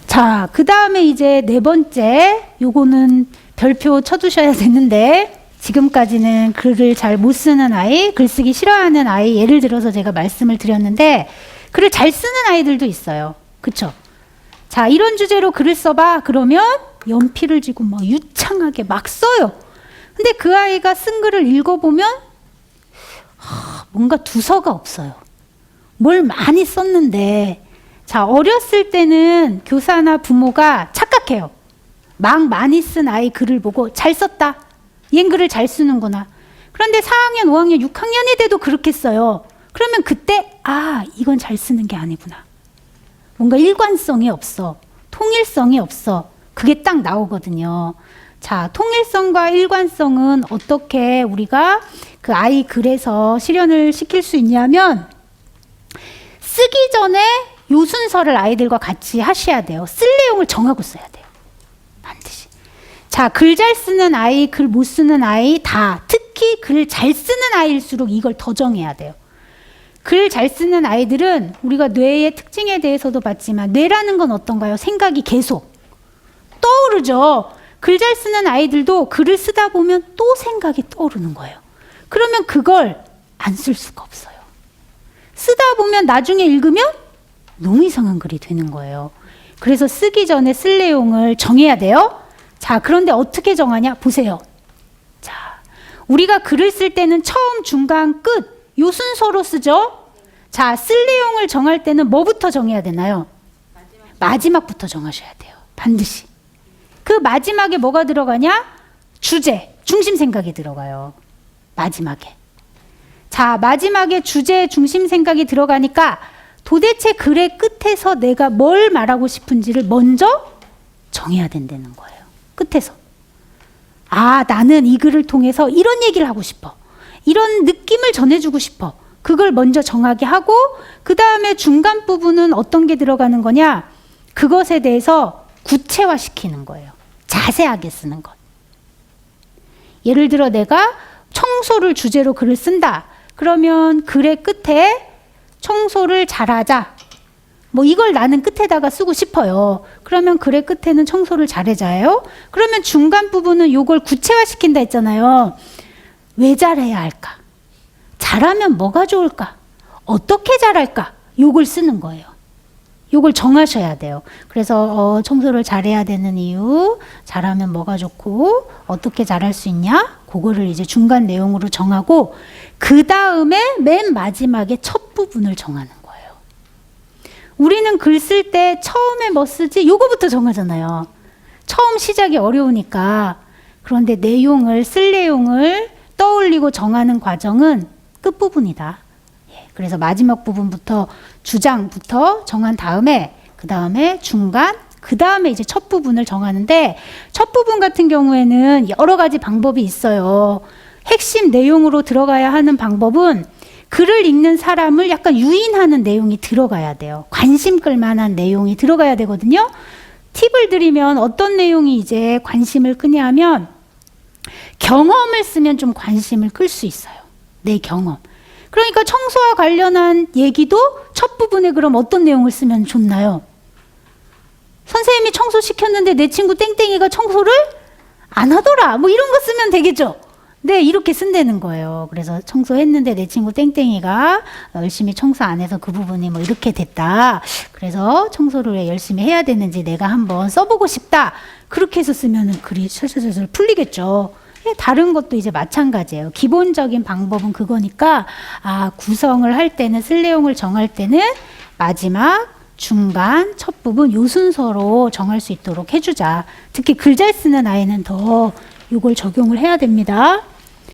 자, 그 다음에 이제 네 번째, 요거는 별표 쳐두셔야 되는데, 지금까지는 글을 잘 못 쓰는 아이, 글쓰기 싫어하는 아이, 예를 들어서 제가 말씀을 드렸는데, 글을 잘 쓰는 아이들도 있어요. 그쵸? 자, 이런 주제로 글을 써봐. 그러면 연필을 쥐고 막 유창하게 막 써요. 근데 그 아이가 쓴 글을 읽어보면, 뭔가 두서가 없어요. 뭘 많이 썼는데, 자, 어렸을 때는 교사나 부모가 착각해요. 막 많이 쓴 아이 글을 보고 잘 썼다. 얜 글을 잘 쓰는구나. 그런데 4학년, 5학년, 6학년이 돼도 그렇게 써요. 그러면 그때 이건 잘 쓰는 게 아니구나. 뭔가 일관성이 없어. 통일성이 없어. 그게 딱 나오거든요. 자, 통일성과 일관성은 어떻게 우리가 그 아이 글에서 실현을 시킬 수 있냐면 쓰기 전에 요 순서를 아이들과 같이 하셔야 돼요. 쓸 내용을 정하고 써야 돼요. 반드시. 자, 글 잘 쓰는 아이, 글 못 쓰는 아이 다 특히 글 잘 쓰는 아이일수록 이걸 더 정해야 돼요. 글 잘 쓰는 아이들은 우리가 뇌의 특징에 대해서도 봤지만 뇌라는 건 어떤가요? 생각이 계속 떠오르죠. 글 잘 쓰는 아이들도 글을 쓰다 보면 또 생각이 떠오르는 거예요. 그러면 그걸 안 쓸 수가 없어요. 쓰다 보면 나중에 읽으면 너무 이상한 글이 되는 거예요. 그래서 쓰기 전에 쓸 내용을 정해야 돼요. 자, 그런데 어떻게 정하냐? 보세요. 자, 우리가 글을 쓸 때는 처음, 중간, 끝 요 순서로 쓰죠. 자, 쓸 내용을 정할 때는 뭐부터 정해야 되나요? 마지막부터 정하셔야 돼요. 반드시. 그 마지막에 뭐가 들어가냐? 주제, 중심 생각이 들어가요. 마지막에. 자, 마지막에 주제, 중심 생각이 들어가니까 도대체 글의 끝에서 내가 뭘 말하고 싶은지를 먼저 정해야 된다는 거예요. 끝에서. 나는 이 글을 통해서 이런 얘기를 하고 싶어. 이런 느낌을 전해주고 싶어. 그걸 먼저 정하게 하고 그 다음에 중간 부분은 어떤 게 들어가는 거냐? 그것에 대해서 구체화시키는 거예요. 자세하게 쓰는 것. 예를 들어 내가 청소를 주제로 글을 쓴다. 그러면 글의 끝에 청소를 잘하자. 뭐 이걸 나는 끝에다가 쓰고 싶어요. 그러면 글의 끝에는 청소를 잘해자예요. 그러면 중간 부분은 이걸 구체화시킨다 했잖아요. 왜 잘해야 할까? 잘하면 뭐가 좋을까? 어떻게 잘할까? 요걸 쓰는 거예요. 요걸 정하셔야 돼요. 그래서 청소를 잘해야 되는 이유, 잘하면 뭐가 좋고 어떻게 잘할 수 있냐? 그거를 이제 중간 내용으로 정하고 그 다음에 맨 마지막에 첫 부분을 정하는 거예요. 우리는 글 쓸 때 처음에 뭐 쓰지? 요거부터 정하잖아요. 처음 시작이 어려우니까. 그런데 내용을, 쓸 내용을 떠올리고 정하는 과정은 끝부분이다. 그래서 마지막 부분부터 주장부터 정한 다음에 그 다음에 중간 그 다음에 이제 첫 부분을 정하는데 첫 부분 같은 경우에는 여러 가지 방법이 있어요. 핵심 내용으로 들어가야 하는 방법은 글을 읽는 사람을 약간 유인하는 내용이 들어가야 돼요. 관심 끌 만한 내용이 들어가야 되거든요. 팁을 드리면 어떤 내용이 이제 관심을 끄냐 하면 경험을 쓰면 좀 관심을 끌 수 있어요. 내 경험. 그러니까 청소와 관련한 얘기도 첫 부분에 그럼 어떤 내용을 쓰면 좋나요? 선생님이 청소시켰는데 내 친구 땡땡이가 청소를 안 하더라. 뭐 이런 거 쓰면 되겠죠? 네, 이렇게 쓴다는 거예요. 그래서 청소했는데 내 친구 땡땡이가 열심히 청소 안 해서 그 부분이 뭐 이렇게 됐다. 그래서 청소를 왜 열심히 해야 되는지 내가 한번 써보고 싶다. 그렇게 해서 쓰면 글이 슬슬슬슬 풀리겠죠. 다른 것도 이제 마찬가지예요. 기본적인 방법은 그거니까 구성을 할 때는 쓸 내용을 정할 때는 마지막, 중간, 첫 부분 요 순서로 정할 수 있도록 해주자. 특히 글 잘 쓰는 아이는 더 이걸 적용을 해야 됩니다.